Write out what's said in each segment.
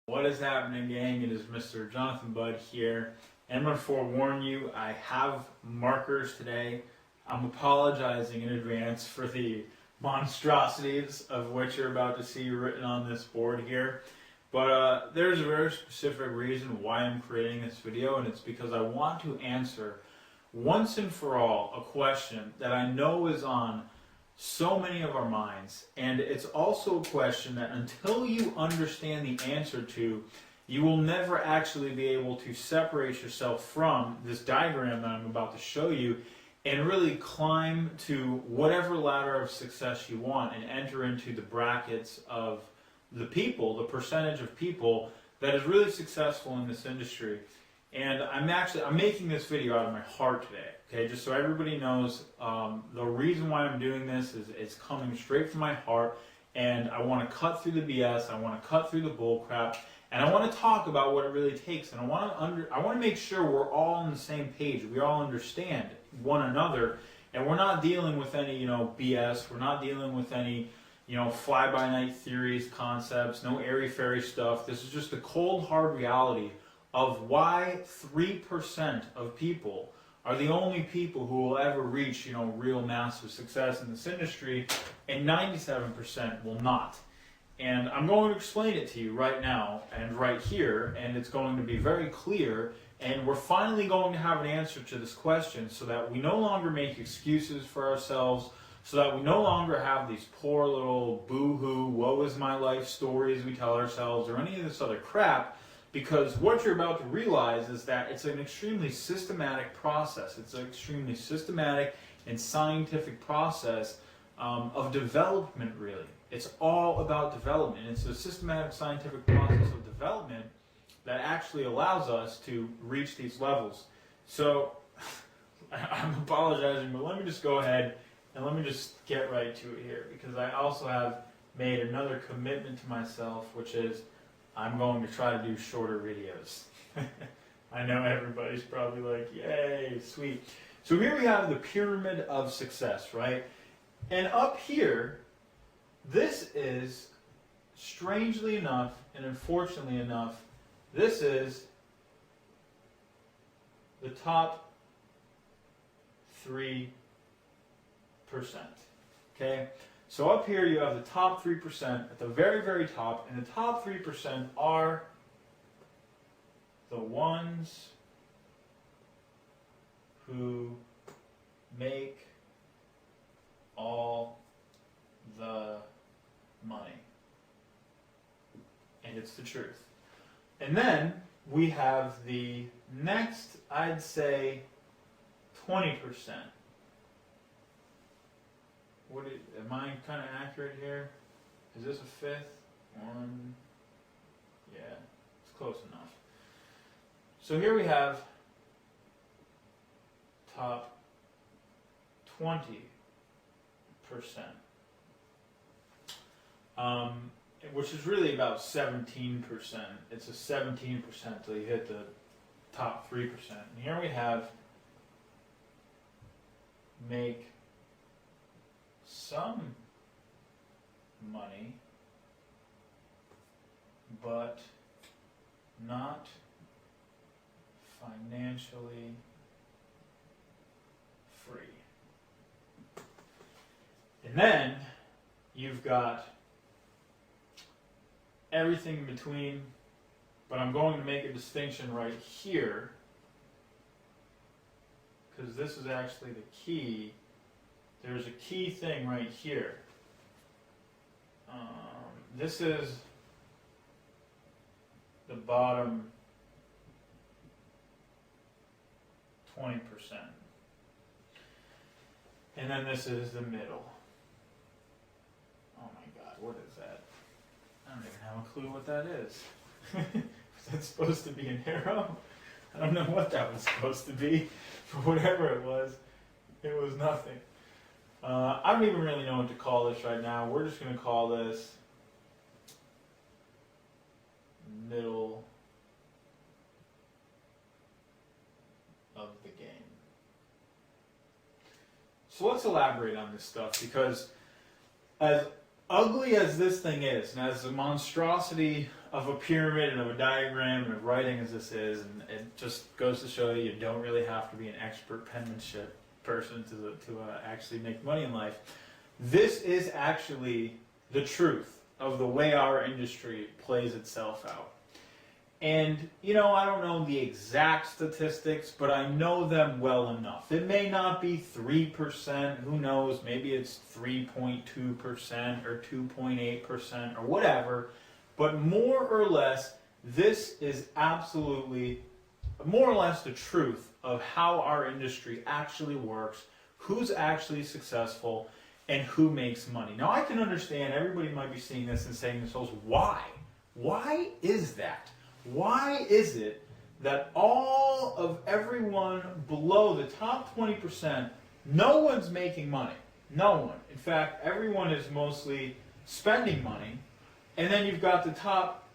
What is happening, gang? It is Mr. Jonathan Budd here. And I'm going to forewarn you, I have markers today. I'm apologizing in advance for the monstrosities of what you're about to see written on this board here. But there's a very specific reason why I'm creating this video, and it's because I want to answer once and for all a question that I know is on so many of our minds, and it's also a question that until you understand the answer to, you will never actually be able to separate yourself from this diagram that I'm about to show you and really climb to whatever ladder of success you want and enter into the brackets of the people, the percentage of people that is really successful in this industry. And I'm making this video out of my heart today, okay? Just so everybody knows, the reason why I'm doing this is it's coming straight from my heart, and I want to cut through the BS, I want to cut through the bull crap, and I want to talk about what it really takes, and I want to make sure we're all on the same page, we all understand one another, and we're not dealing with any, BS, we're not dealing with any, fly-by-night theories, concepts, no airy-fairy stuff. This is just the cold, hard reality of why 3% of people are the only people who will ever reach, real massive success in this industry, and 97% will not. And I'm going to explain it to you right now and right here, and it's going to be very clear, and we're finally going to have an answer to this question so that we no longer make excuses for ourselves, so that we no longer have these poor little boo-hoo, woe is my life stories we tell ourselves, or any of this other crap. Because what you're about to realize is that it's an extremely systematic process. It's an extremely systematic and scientific process of development, really. It's all about development. It's a systematic scientific process of development that actually allows us to reach these levels. So, I'm apologizing, but let me just go ahead and let me just get right to it here. Because I also have made another commitment to myself, which is I'm going to try to do shorter videos. I know everybody's probably like, yay, sweet. So here we have the pyramid of success, right? And up here, this is, strangely enough, and unfortunately enough, this is the top 3%. Okay? So up here you have the top 3% at the very, very top, and the top 3% are the ones who make all the money. And it's the truth. And then we have the next, I'd say, 20%. Am I kind of accurate here? Is this a fifth? One. Yeah, it's close enough. So here we have top 20%. Which is really about 17%. It's a 17% till you hit the top 3%. And here we have make some money, but not financially free. And then you've got everything in between, but I'm going to make a distinction right here because this is actually the key. There's a key thing right here. This is the bottom 20%. And then this is the middle. Oh my God, what is that? I don't even have a clue what that is. Was that supposed to be an arrow? I don't know what that was supposed to be, but whatever it was nothing. I don't even really know what to call this right now. We're just going to call this middle of the game. So let's elaborate on this stuff, because as ugly as this thing is, and as a monstrosity of a pyramid and of a diagram and of writing as this is, and it just goes to show you don't really have to be an expert penmanship person to actually make money in life. This is actually the truth of the way our industry plays itself out. And, you know, I don't know the exact statistics, but I know them well enough. It may not be 3%, who knows, maybe it's 3.2% or 2.8% or whatever, but more or less, this is absolutely, more or less the truth of how our industry actually works, who's actually successful, and who makes money. Now, I can understand everybody might be seeing this and saying to themselves, why? Why is that? Why is it that all of everyone below the top 20%, no one's making money? No one. In fact, everyone is mostly spending money. And then you've got the top,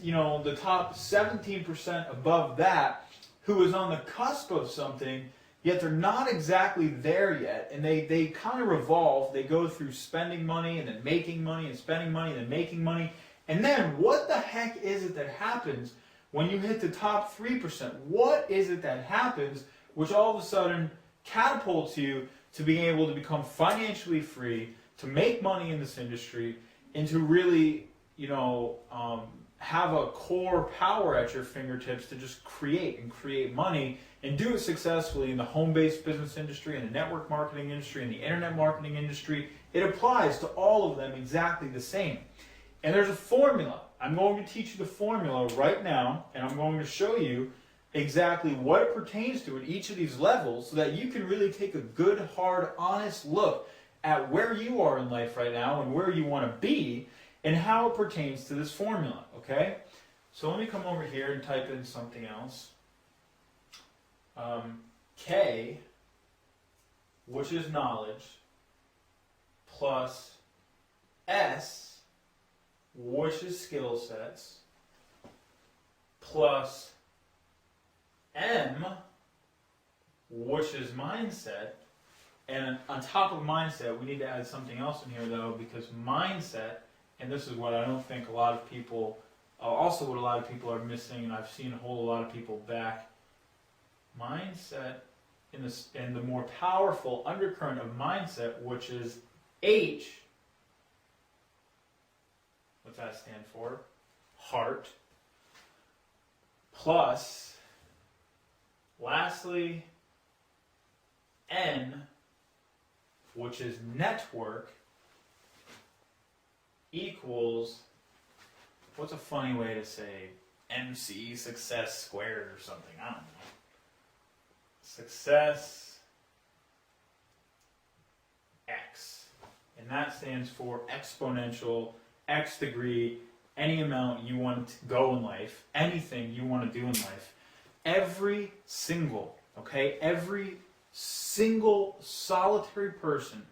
the top 17% above that who is on the cusp of something, yet they're not exactly there yet. And they kind of revolve. They go through spending money and then making money and spending money and then making money. And then what the heck is it that happens when you hit the top 3%? What is it that happens which all of a sudden catapults you to being able to become financially free, to make money in this industry, and to really, have a core power at your fingertips to just create money and do it successfully in the home-based business industry, in the network marketing industry, in the internet marketing industry? It applies to all of them exactly the same. And there's a formula. I'm going to teach you the formula right now, and I'm going to show you exactly what it pertains to at each of these levels so that you can really take a good, hard, honest look at where you are in life right now and where you want to be and how it pertains to this formula, okay? So let me come over here and type in something else. K, which is knowledge, plus S, which is skill sets, plus M, which is mindset. And on top of mindset, we need to add something else in here, though, because mindset, and this is what I don't think a lot of people, also what a lot of people are missing, and I've seen a whole lot of people back. Mindset, in the more powerful undercurrent of mindset, which is H, what's that stand for? Heart. Plus, lastly, N, which is network, equals, what's a funny way to say MC, success squared or something? I don't know. Success X. And that stands for exponential, X degree, any amount you want to go in life, anything you want to do in life. Every single solitary person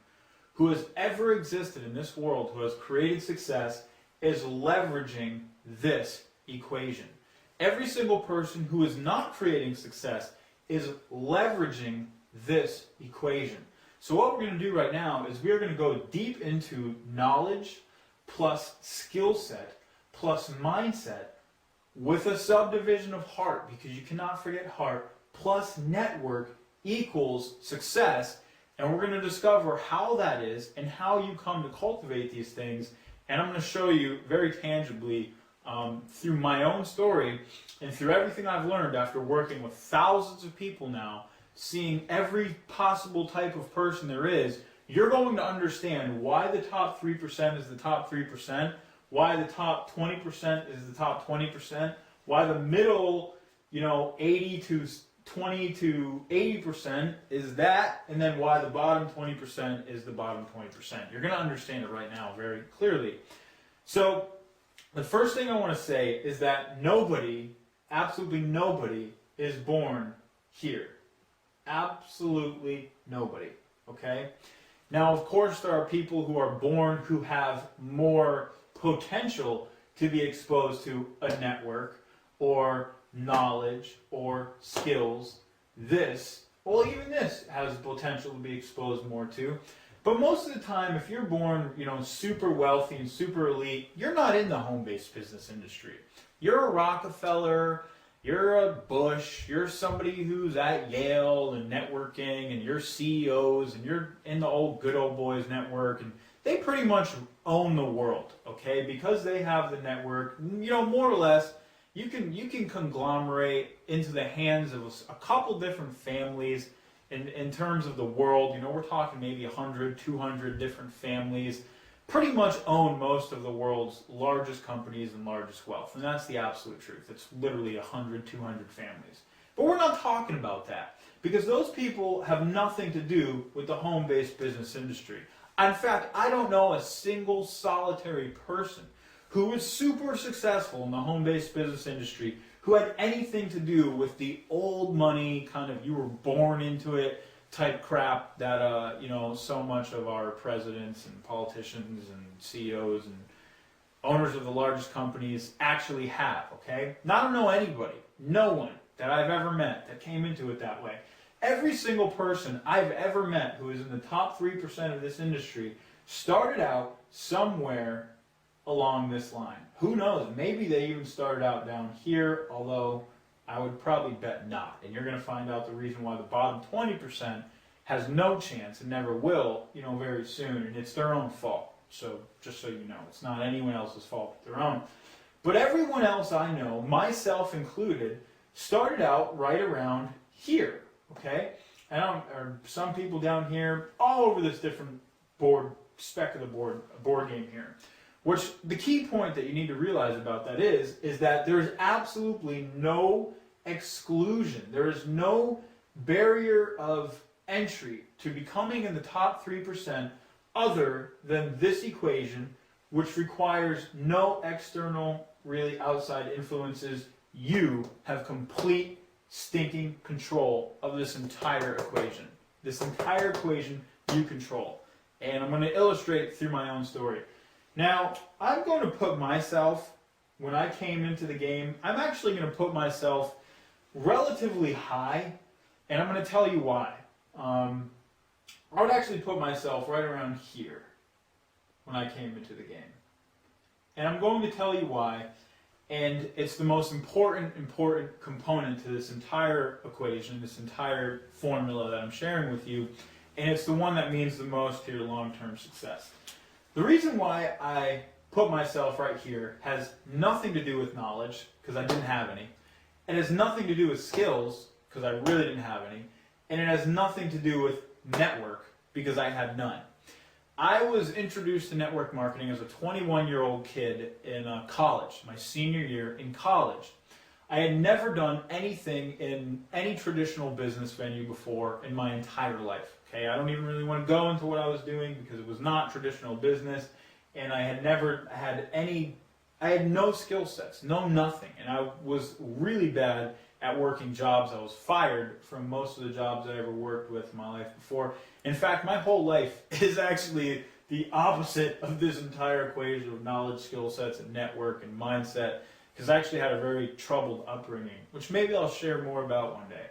who has ever existed in this world, who has created success, is leveraging this equation. Every single person who is not creating success is leveraging this equation. So what we're going to do right now is we're going to go deep into knowledge plus skill set plus mindset with a subdivision of heart, because you cannot forget heart, plus network equals success. And we're going to discover how that is and how you come to cultivate these things. And I'm going to show you very tangibly through my own story and through everything I've learned after working with thousands of people now, seeing every possible type of person there is. You're going to understand why the top 3% is the top 3%, why the top 20% is the top 20%, why the middle, 80 to 20 to 80% is that, and then why the bottom 20% is the bottom 20%. You're going to understand it right now very clearly. So the first thing I want to say is that nobody, absolutely nobody, is born here. Absolutely nobody. Okay? Now, of course, there are people who are born who have more potential to be exposed to a network or knowledge or skills. Even this has potential to be exposed more to. But most of the time, if you're born, super wealthy and super elite, you're not in the home-based business industry. You're a Rockefeller, you're a Bush, you're somebody who's at Yale and networking, and you're CEOs, and you're in the good old boys network, and they pretty much own the world, okay? Because they have the network, more or less, you can conglomerate into the hands of a couple different families in terms of the world. We're talking maybe 100, 200 different families pretty much own most of the world's largest companies and largest wealth. And that's the absolute truth. It's literally 100, 200 families. But we're not talking about that, because those people have nothing to do with the home-based business industry. In fact, I don't know a single solitary person who is super successful in the home-based business industry who had anything to do with the old money, kind of you were born into it type crap that so much of our presidents and politicians and CEOs and owners of the largest companies actually have, okay? Now, I don't know anybody, no one that I've ever met that came into it that way. Every single person I've ever met who is in the top 3% of this industry started out somewhere along this line. Who knows? Maybe they even started out down here, although I would probably bet not. And you're going to find out the reason why the bottom 20% has no chance and never will, very soon, and it's their own fault. So just so you know, it's not anyone else's fault but their own. But everyone else I know, myself included, started out right around here, okay? And or some people down here, all over this different speck of the board game here. Which the key point that you need to realize about that is that there's absolutely no exclusion. There is no barrier of entry to becoming in the top 3% other than this equation, which requires no external, really outside influences. You have complete stinking control of this entire equation. This entire equation you control. And I'm going to illustrate through my own story. Now, I'm going to put myself, when I came into the game, I'm actually going to put myself relatively high, and I'm going to tell you why. I would actually put myself right around here when I came into the game. And I'm going to tell you why, and it's the most important component to this entire equation, this entire formula that I'm sharing with you, and it's the one that means the most to your long-term success. The reason why I put myself right here has nothing to do with knowledge, because I didn't have any. It has nothing to do with skills, because I really didn't have any. And it has nothing to do with network, because I had none. I was introduced to network marketing as a 21-year-old kid in college, my senior year in college. I had never done anything in any traditional business venue before in my entire life. Okay, I don't even really want to go into what I was doing because it was not traditional business, and I had never had I had no skill sets, no nothing, and I was really bad at working jobs. I was fired from most of the jobs I ever worked with in my life before. In fact, my whole life is actually the opposite of this entire equation of knowledge, skill sets, and network and mindset, because I actually had a very troubled upbringing, which maybe I'll share more about one day.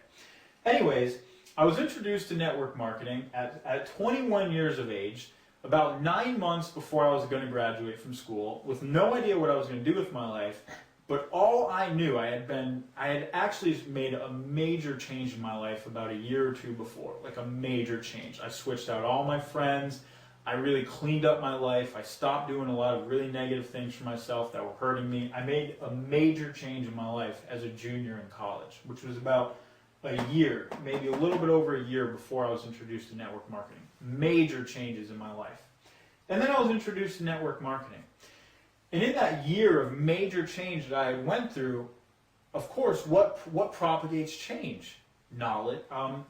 Anyways, I was introduced to network marketing at 21 years of age, about 9 months before I was going to graduate from school, with no idea what I was going to do with my life. But all I knew, I had actually made a major change in my life about a year or two before, like a major change. I switched out all my friends. I really cleaned up my life. I stopped doing a lot of really negative things for myself that were hurting me. I made a major change in my life as a junior in college, which was about a year, maybe a little bit over a year before I was introduced to network marketing. Major changes in my life. And then I was introduced to network marketing. And in that year of major change that I went through, of course, what propagates change? Knowledge,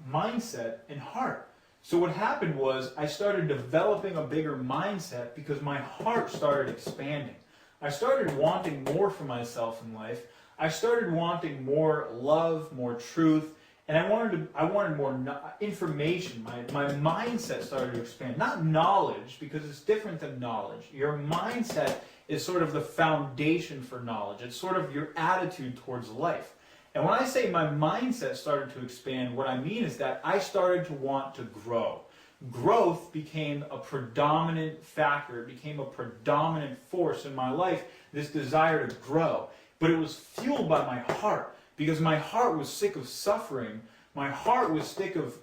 mindset, and heart. So what happened was I started developing a bigger mindset because my heart started expanding. I started wanting more for myself in life. I started wanting more love, more truth, and I wanted more information. My mindset started to expand. Not knowledge, because it's different than knowledge. Your mindset is sort of the foundation for knowledge. It's sort of your attitude towards life. And when I say my mindset started to expand, what I mean is that I started to want to grow. growth became a predominant factor. It became a predominant force in my life, this desire to grow. But it was fueled by my heart, because my heart was sick of suffering. My heart was sick of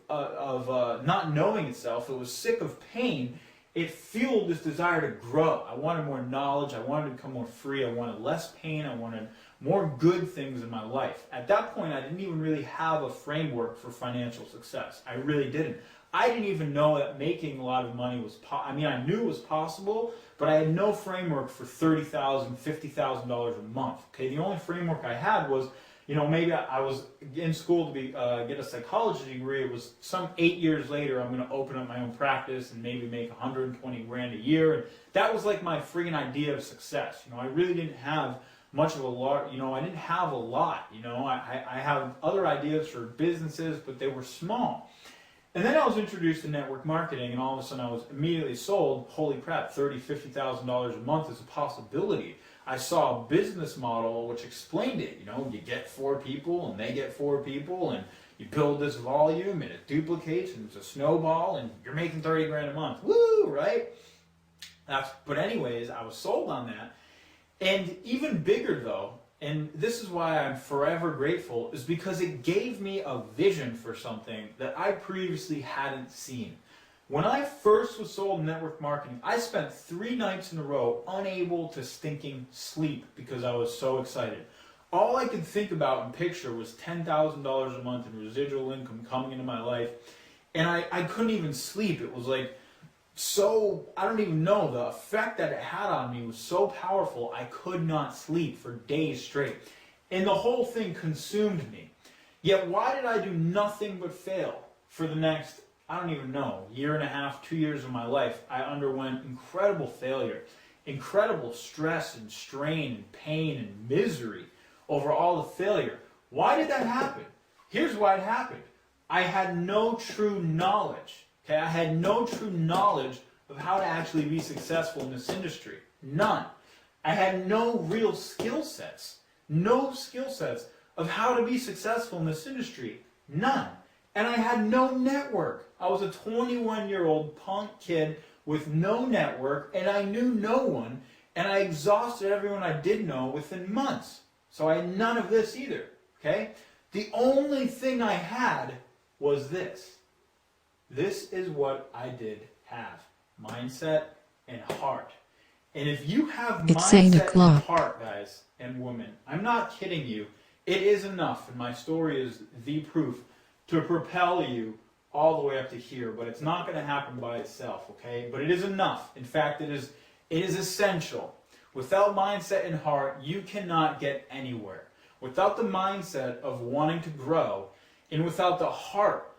not knowing itself. It was sick of pain. It fueled this desire to grow. I wanted more knowledge. I wanted to become more free. I wanted less pain. I wanted more good things in my life. At that point, I didn't even really have a framework for financial success. I really didn't. I didn't even know that making a lot of money was I knew it was possible, but I had no framework for $30,000, $50,000 a month. Okay, the only framework I had was, maybe I was in school to get a psychology degree. It was some 8 years later, I'm going to open up my own practice and maybe make 120 grand a year. And that was like my friggin' idea of success. I really didn't have much of a lot. I didn't have a lot. I have other ideas for businesses, but they were small. And then I was introduced to network marketing, and all of a sudden I was immediately sold. Holy crap, $30,000, $50,000 a month is a possibility. I saw a business model which explained it. You get 4 people, and they get 4 people, and you build this volume, and it duplicates, and it's a snowball, and you're making 30 grand a month. Woo, right? But anyways, I was sold on that. And even bigger though, and this is why I'm forever grateful, is because it gave me a vision for something that I previously hadn't seen. When I first was sold in network marketing, I spent 3 nights in a row unable to stinking sleep because I was so excited. All I could think about and picture was $10,000 a month in residual income coming into my life, and I couldn't even sleep. It was like, I don't even know, the effect that it had on me was so powerful, I could not sleep for days straight. And the whole thing consumed me. Yet why did I do nothing but fail for the next, I don't even know, year and a half, 2 years of my life? I underwent incredible failure, incredible stress and strain and pain and misery over all the failure. Why did that happen? Here's why it happened. I had no true knowledge. Okay, I had no true knowledge of how to actually be successful in this industry. None. I had no real skill sets. No skill sets of how to be successful in this industry. None. And I had no network. I was a 21-year-old punk kid with no network, and I knew no one, and I exhausted everyone I did know within months. So I had none of this either. Okay? The only thing I had was this. This is what I did have. Mindset and heart. And if you have mindset and heart, guys and women, I'm not kidding you, it is enough, and my story is the proof, to propel you all the way up to here. But it's not going to happen by itself, okay? But it is enough. In fact, it is essential. Without mindset and heart, you cannot get anywhere. Without the mindset of wanting to grow, and without the heart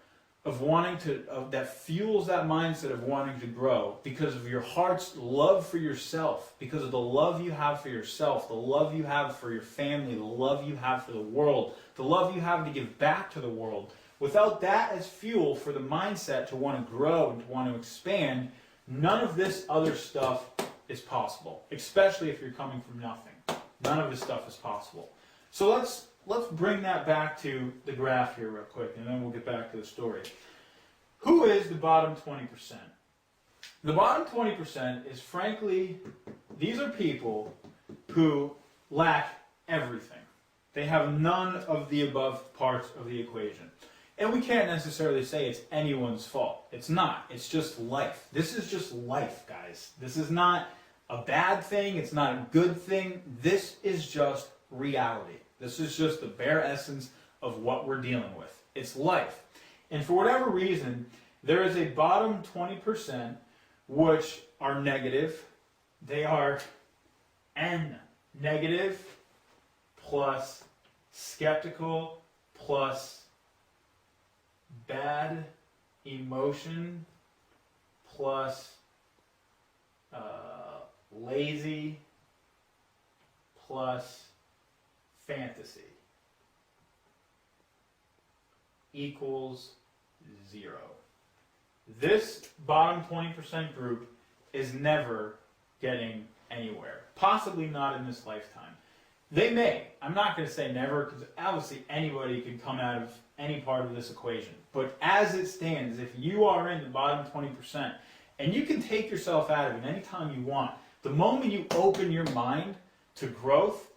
of wanting to, that fuels that mindset of wanting to grow, because of your heart's love for yourself, because of the love you have for yourself, the love you have for your family, the love you have for the world, the love you have to give back to the world. Without that as fuel for the mindset to want to grow and to want to expand, none of this other stuff is possible, especially if you're coming from nothing. None of this stuff is possible. So let's bring that back to the graph here real quick, and then we'll get back to the story. Who is the bottom 20%? The bottom 20% is, frankly, these are people who lack everything. They have none of the above parts of the equation. And we can't necessarily say it's anyone's fault. It's not. It's just life. This is just life, guys. This is not a bad thing. It's not a good thing. This is just reality. This is just the bare essence of what we're dealing with. It's life. And for whatever reason, there is a bottom 20% which are negative. They are N, negative, plus skeptical, plus bad emotion, plus lazy, plus fantasy equals 0. This bottom 20% group is never getting anywhere. Possibly not in this lifetime. They may. I'm not going to say never, because obviously anybody can come out of any part of this equation. But as it stands, if you are in the bottom 20%, and you can take yourself out of it anytime you want, the moment you open your mind to growth,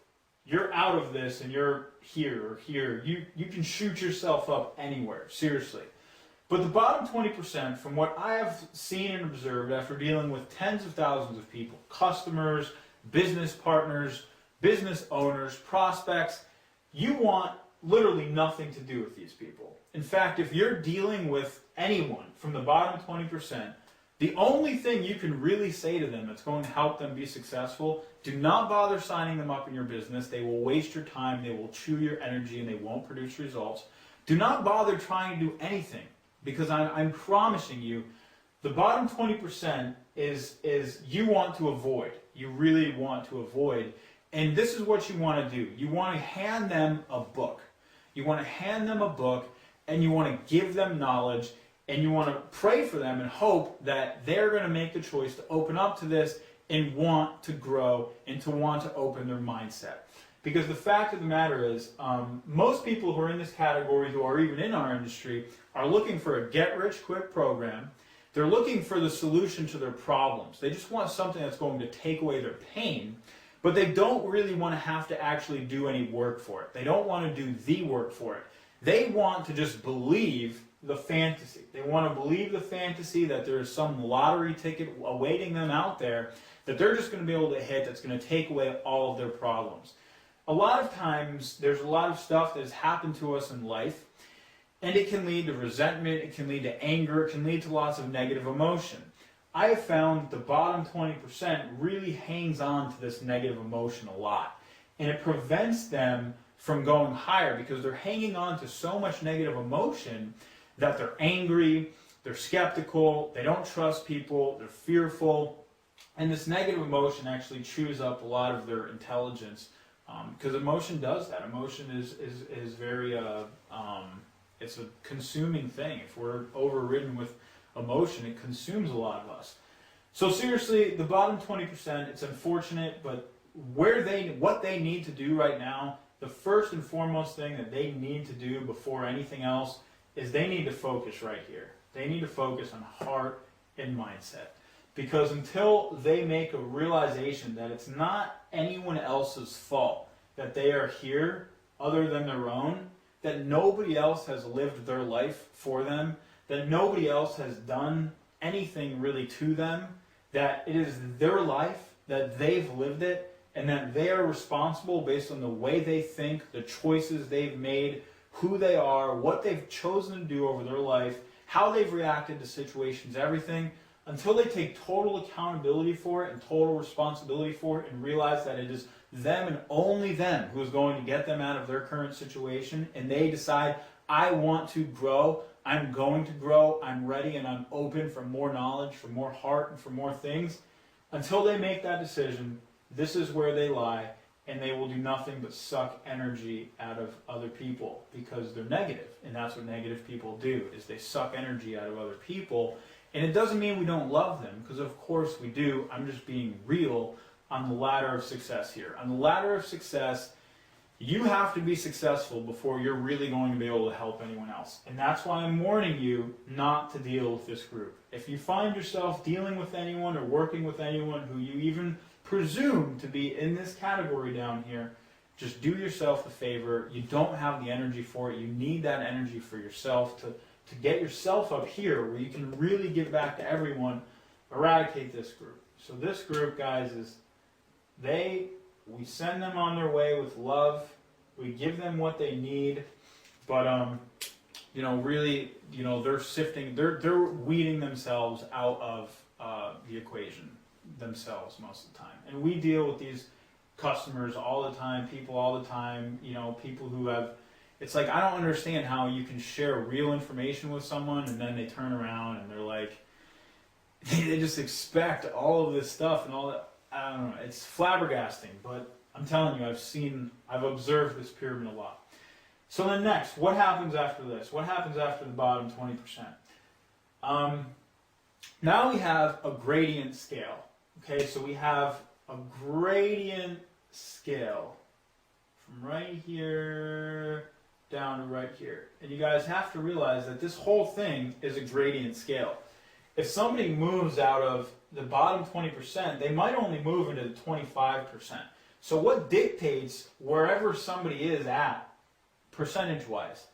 you're out of this and you're here or here. You can shoot yourself up anywhere, seriously. But the bottom 20%, from what I have seen and observed after dealing with tens of thousands of people, customers, business partners, business owners, prospects, you want literally nothing to do with these people. In fact, if you're dealing with anyone from the bottom 20%, the only thing you can really say to them that's going to help them be successful, do not bother signing them up in your business. They will waste your time, they will chew your energy, and they won't produce results. Do not bother trying to do anything, because I'm promising you, the bottom 20% is you want to avoid. You really want to avoid. And this is what you want to do. You want to hand them a book. You want to hand them a book, and you want to give them knowledge, and you want to pray for them and hope that they're going to make the choice to open up to this and want to grow and to want to open their mindset. Because the fact of the matter is, most people who are in this category, who are even in our industry, are looking for a get-rich-quick program. They're looking for the solution to their problems. They just want something that's going to take away their pain, but they don't really want to have to actually do any work for it. They don't want to do the work for it. They want to just believe the fantasy. They want to believe the fantasy that there is some lottery ticket awaiting them out there that they're just going to be able to hit that's going to take away all of their problems. A lot of times, there's a lot of stuff that has happened to us in life, and it can lead to resentment, it can lead to anger, it can lead to lots of negative emotion. I have found that the bottom 20% really hangs on to this negative emotion a lot, and it prevents them from going higher because they're hanging on to so much negative emotion that they're angry, they're skeptical, they don't trust people, they're fearful, and this negative emotion actually chews up a lot of their intelligence, because emotion does that. Emotion is very, it's a consuming thing. If we're overridden with emotion, it consumes a lot of us. So seriously, the bottom 20%, it's unfortunate, but what they need to do right now, the first and foremost thing that they need to do before anything else is they need to focus right here. They need to focus on heart and mindset. Because until they make a realization that it's not anyone else's fault that they are here other than their own, that nobody else has lived their life for them, that nobody else has done anything really to them, that it is their life, that they've lived it, and that they are responsible based on the way they think, the choices they've made, who they are, what they've chosen to do over their life, how they've reacted to situations, everything, until they take total accountability for it and total responsibility for it and realize that it is them and only them who is going to get them out of their current situation, and they decide, I want to grow, I'm going to grow, I'm ready, and I'm open for more knowledge, for more heart, and for more things. Until they make that decision, this is where they lie, and they will do nothing but suck energy out of other people because they're negative, and that's what negative people do, is they suck energy out of other people. And it doesn't mean we don't love them, because of course we do. I'm just being real on the ladder of success here. On the ladder of success, you have to be successful before you're really going to be able to help anyone else. And that's why I'm warning you not to deal with this group. If you find yourself dealing with anyone or working with anyone who you even presume to be in this category down here, just do yourself a favor. You don't have the energy for it. You need that energy for yourself to get yourself up here where you can really give back to everyone. Eradicate this group. So this group, guys, is we send them on their way with love. We give them what they need, but really, they're sifting, they're weeding themselves out of the equation themselves most of the time. And we deal with these customers all the time, people all the time, people who have. It's like, I don't understand how you can share real information with someone and then they turn around and they're like, they just expect all of this stuff and all that. I don't know, it's flabbergasting, but I'm telling you, I've observed this pyramid a lot. So then next, what happens after this? What happens after the bottom 20%? Now we have a gradient scale. Okay, so we have a gradient scale. from right here down to right here. And you guys have to realize that this whole thing is a gradient scale. If somebody moves out of the bottom 20%, they might only move into the 25%. So what dictates wherever somebody is at, percentage-wise?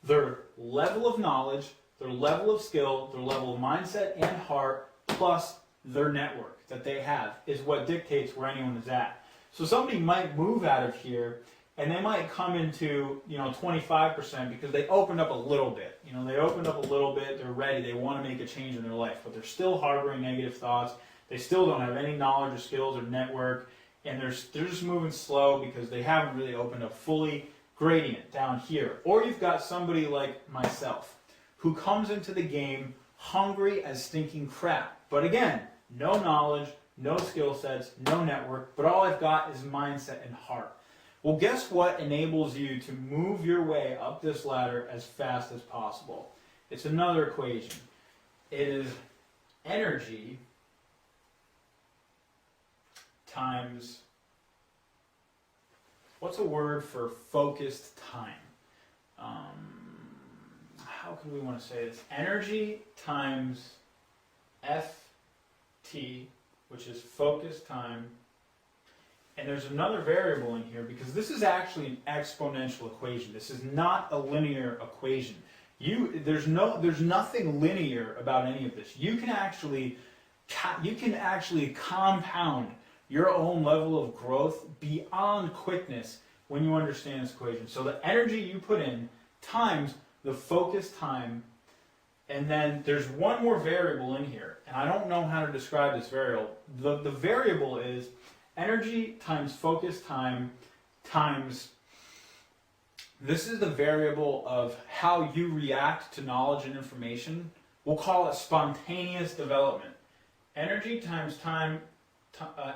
Their level of knowledge, their level of skill, their level of mindset and heart, plus their network that they have is what dictates where anyone is at. So somebody might move out of here and they might come into, 25% because they opened up a little bit. They opened up a little bit, they're ready, they want to make a change in their life, but they're still harboring negative thoughts. They still don't have any knowledge or skills or network, and they're just moving slow because they haven't really opened up fully. Gradient down here. Or you've got somebody like myself who comes into the game hungry as stinking crap. But again, no knowledge, no skill sets, no network, but all I've got is mindset and heart. Well, guess what enables you to move your way up this ladder as fast as possible? It's another equation. It is energy times, what's a word for focused time? How can we want to say this? Energy times FT, which is focused time. And there's another variable in here because this is actually an exponential equation. This is not a linear equation. There's nothing linear about any of this. You can actually compound your own level of growth beyond quickness when you understand this equation. So the energy you put in times the focus time, and then there's one more variable in here, and I don't know how to describe this variable. The variable is energy times focus time times, this is the variable of how you react to knowledge and information. We'll call it spontaneous development. Energy times time,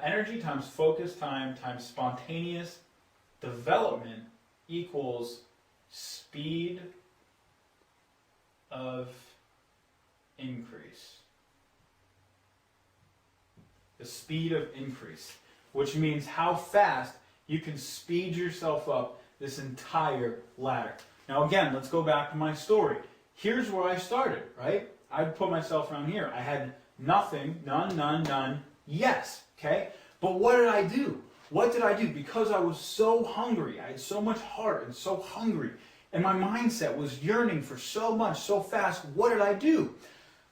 energy times focus time times spontaneous development equals speed of increase. The speed of increase, which means how fast you can speed yourself up this entire ladder. Now again, let's go back to my story. Here's where I started, right? I put myself around here. I had nothing, none, yes, okay? But what did I do? What did I do? Because I was so hungry, I had so much heart and so hungry, and my mindset was yearning for so much, so fast, what did I do?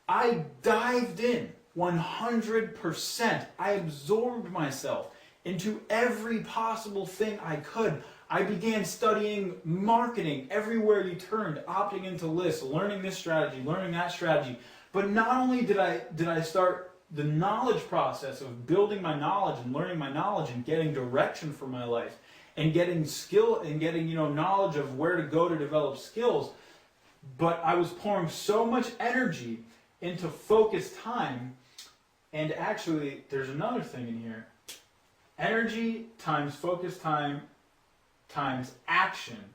I dived in 100%. I absorbed myself into every possible thing I could. I began studying marketing everywhere you turned, opting into lists, learning this strategy, learning that strategy. But not only did I start the knowledge process of building my knowledge and learning my knowledge and getting direction for my life and getting skill and getting knowledge of where to go to develop skills, but I was pouring so much energy into focused time. And actually, there's another thing in here. Energy times focus time times action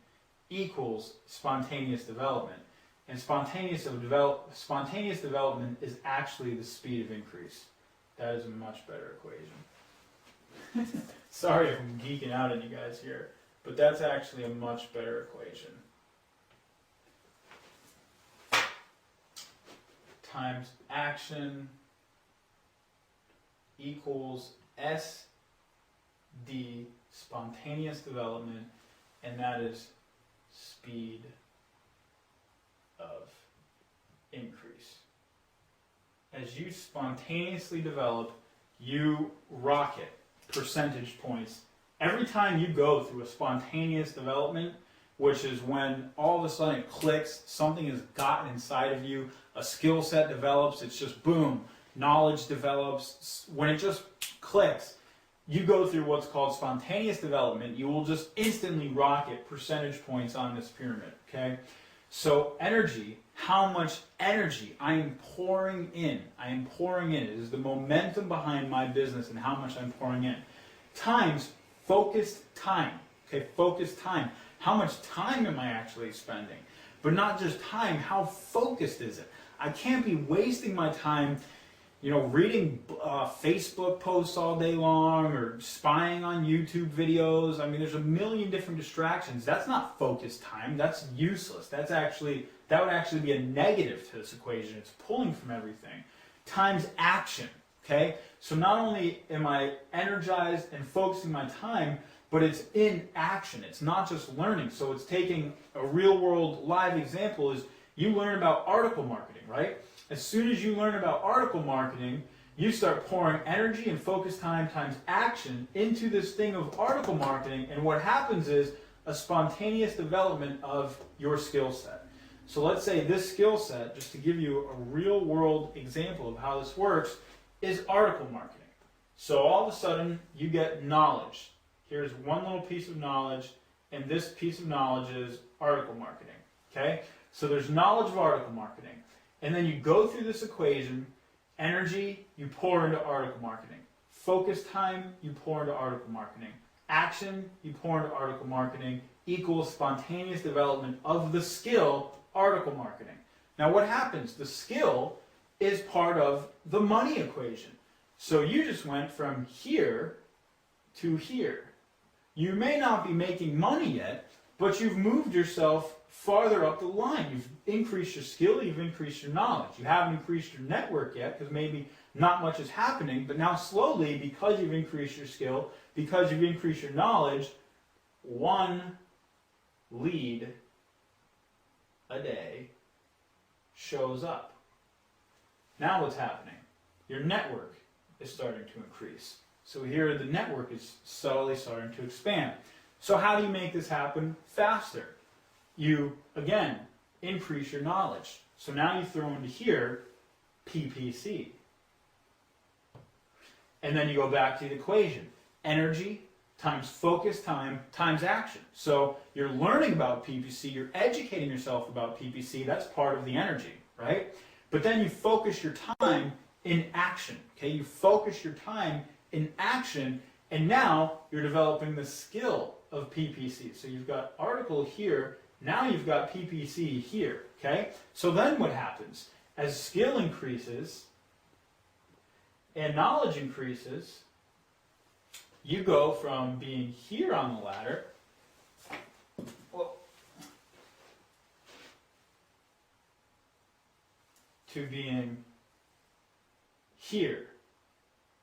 equals spontaneous development. And spontaneous development is actually the speed of increase. That is a much better equation. Sorry if I'm geeking out on you guys here, but that's actually a much better equation. Times action equals SD, spontaneous development, and that is speed of increase. As you spontaneously develop, you rocket percentage points. Every time you go through a spontaneous development, which is when all of a sudden it clicks, something has gotten inside of you, a skill set develops, it's just boom, knowledge develops. When it just clicks, you go through what's called spontaneous development, you will just instantly rocket percentage points on this pyramid, okay? So energy, how much energy I am pouring in. It is the momentum behind my business and how much I'm pouring in. Times focused time, okay, focused time. How much time am I actually spending? But not just time, how focused is it? I can't be wasting my time reading Facebook posts all day long or spying on YouTube videos. I mean, there's a million different distractions. That's not focused time. That's useless. That would actually be a negative to this equation. It's pulling from everything. Times action, okay? So not only am I energized and focusing my time, but it's in action. It's not just learning. So it's taking a real world live example is you learn about article marketing, right? As soon as you learn about article marketing, you start pouring energy and focus time times action into this thing of article marketing, and what happens is a spontaneous development of your skill set. So let's say this skill set, just to give you a real world example of how this works, is article marketing. So all of a sudden you get knowledge. Here's one little piece of knowledge, and this piece of knowledge is article marketing. Okay? So there's knowledge of article marketing. And then you go through this equation, energy, you pour into article marketing. Focus time, you pour into article marketing. Action, you pour into article marketing, equals spontaneous development of the skill, article marketing. Now what happens? The skill is part of the money equation. So you just went from here to here. You may not be making money yet, but you've moved yourself farther up the line. You've increased your skill, you've increased your knowledge. You haven't increased your network yet because maybe not much is happening, but now slowly, because you've increased your skill, because you've increased your knowledge, one lead a day shows up. Now what's happening? Your network is starting to increase. So here the network is subtly starting to expand. So how do you make this happen faster? You, again, increase your knowledge. So now you throw into here PPC. And then you go back to the equation. Energy times focus time times action. So you're learning about PPC, you're educating yourself about PPC, that's part of the energy, right? But then you focus your time in action, okay? You focus your time in action, and now you're developing the skill of PPC. So you've got article here, now you've got PPC here, okay? So then what happens? As skill increases and knowledge increases, you go from being here on the ladder to being here.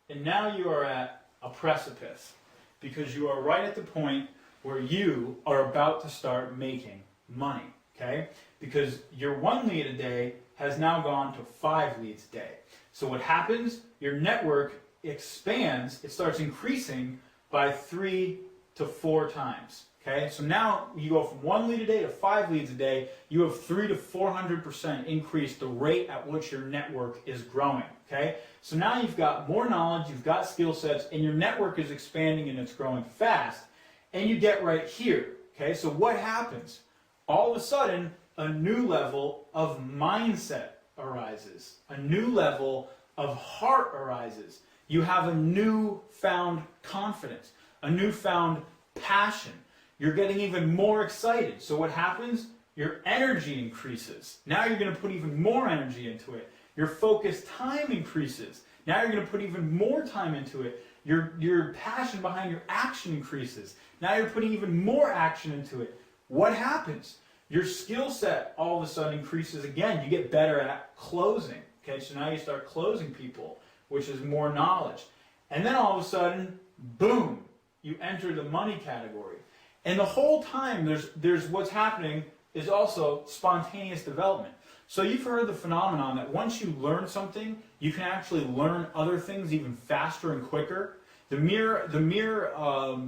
And now you are at a precipice because you are right at the point where you are about to start making money, okay? Because your 1 lead a day has now gone to 5 leads a day. So what happens? Your network expands, it starts increasing by 3 to 4 times. Okay, so now you go from 1 lead a day to 5 leads a day. You have 300 to 400% increased the rate at which your network is growing. Okay, so now you've got more knowledge, you've got skill sets, and your network is expanding and it's growing fast. And you get right here. Okay, so what happens? All of a sudden, a new level of mindset arises. A new level of heart arises. You have a newfound confidence, a newfound passion. You're getting even more excited. So what happens? Your energy increases. Now you're going to put even more energy into it. Your focus time increases. Now you're going to put even more time into it. Your passion behind your action increases. Now you're putting even more action into it. What happens? Your skill set all of a sudden increases again. You get better at closing. Okay, so now you start closing people, which is more knowledge. And then all of a sudden, boom, you enter the money category. And the whole time there's what's happening is also spontaneous development. So you've heard the phenomenon that once you learn something, you can actually learn other things even faster and quicker. The mere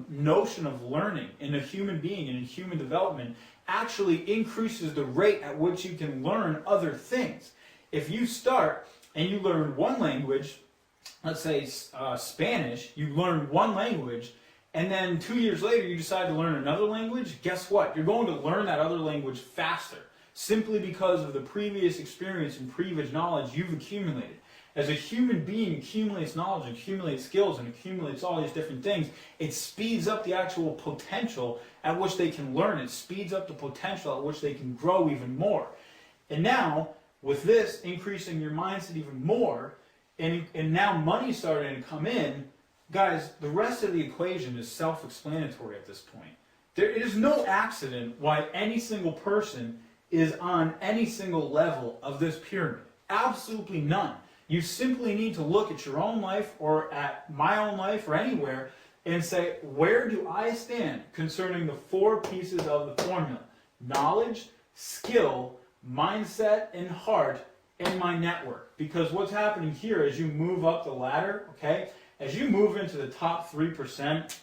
notion of learning in a human being and in human development actually increases the rate at which you can learn other things. If you start and you learn one language, let's say Spanish, you learn one language, and then 2 years later you decide to learn another language, guess what? You're going to learn that other language faster, simply because of the previous experience and previous knowledge you've accumulated. As a human being accumulates knowledge, accumulates skills, and accumulates all these different things, it speeds up the actual potential at which they can learn. It speeds up the potential at which they can grow even more. And now, with this increasing your mindset even more, and now money's starting to come in, guys, the rest of the equation is self-explanatory at this point. There is no accident why any single person is on any single level of this pyramid. Absolutely none. You simply need to look at your own life or at my own life or anywhere and say, where do I stand concerning the 4 pieces of the formula? Knowledge, skill, mindset, and heart, and my network. Because what's happening here as you move up the ladder, okay, as you move into the top 3%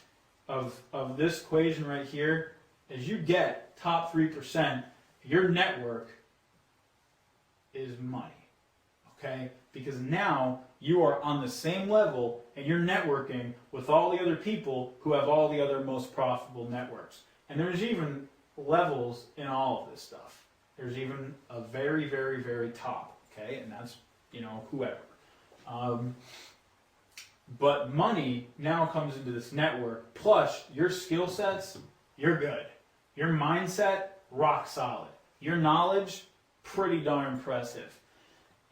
of this equation right here, as you get top 3%, your network is money, okay? Because now you are on the same level and you're networking with all the other people who have all the other most profitable networks. And there's even levels in all of this stuff. There's even a very, very, very top, okay? And that's, whoever. But money now comes into this network, plus your skill sets, you're good. Your mindset, rock solid. Your knowledge, pretty darn impressive.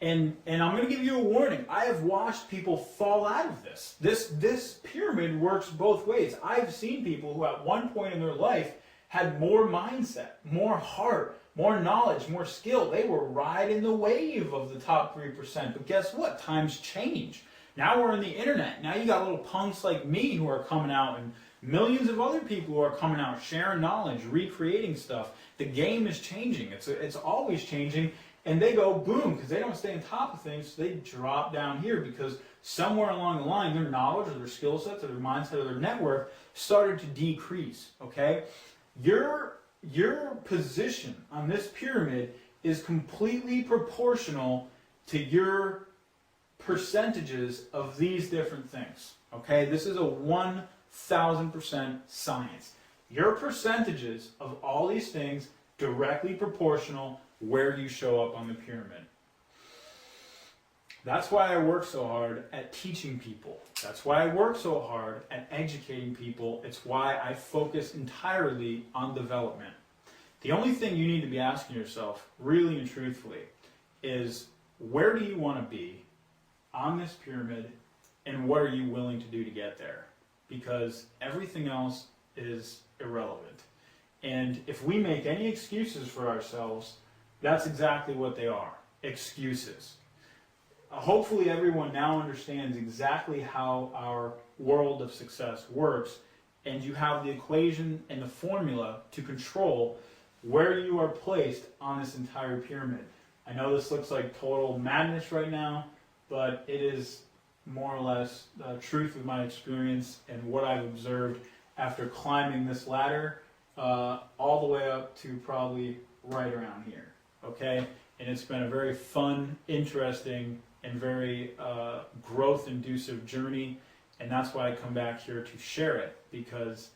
And I'm going to give you a warning. I have watched people fall out of this. This pyramid works both ways. I've seen people who at one point in their life had more mindset, more heart, more knowledge, more skill. They were riding the wave of the top 3%. But guess what? Times change. Now we're in the internet. Now you got little punks like me who are coming out, and millions of other people who are coming out, sharing knowledge, recreating stuff. The game is changing. It's always changing. And they go boom, because they don't stay on top of things, so they drop down here because somewhere along the line their knowledge or their skill sets or their mindset or their network started to decrease, okay? Your position on this pyramid is completely proportional to your percentages of these different things, okay? This is a 1,000% science. Your percentages of all these things directly proportional where you show up on the pyramid. That's why I work so hard at teaching people. That's why I work so hard at educating people. It's why I focus entirely on development. The only thing you need to be asking yourself, really and truthfully, is where do you want to be on this pyramid, and what are you willing to do to get there? Because everything else is irrelevant. And if we make any excuses for ourselves, that's exactly what they are, excuses. Hopefully everyone now understands exactly how our world of success works, and you have the equation and the formula to control where you are placed on this entire pyramid. I know this looks like total madness right now, but it is more or less the truth of my experience and what I've observed after climbing this ladder all the way up to probably right around here, okay? And it's been a very fun, interesting, and very growth-inducive journey, and that's why I come back here to share it, because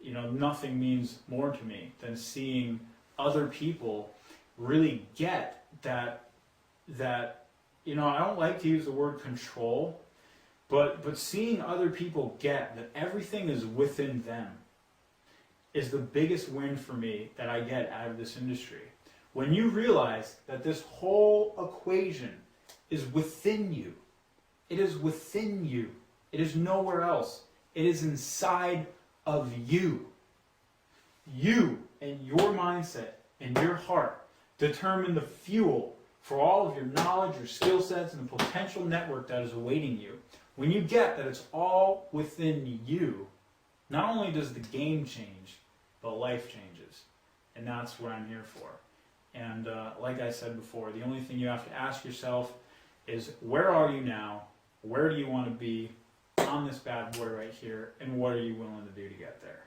nothing means more to me than seeing other people really get that I don't like to use the word control, but seeing other people get that everything is within them is the biggest win for me that I get out of this industry. When you realize that this whole equation is within you, it is within you, it is nowhere else, it is inside of you. You and your mindset and your heart determine the fuel for all of your knowledge, your skill sets, and the potential network that is awaiting you. When you get that it's all within you, not only does the game change, but life changes. And that's what I'm here for. And like I said before, the only thing you have to ask yourself is, where are you now? Where do you want to be on this bad boy right here? And what are you willing to do to get there?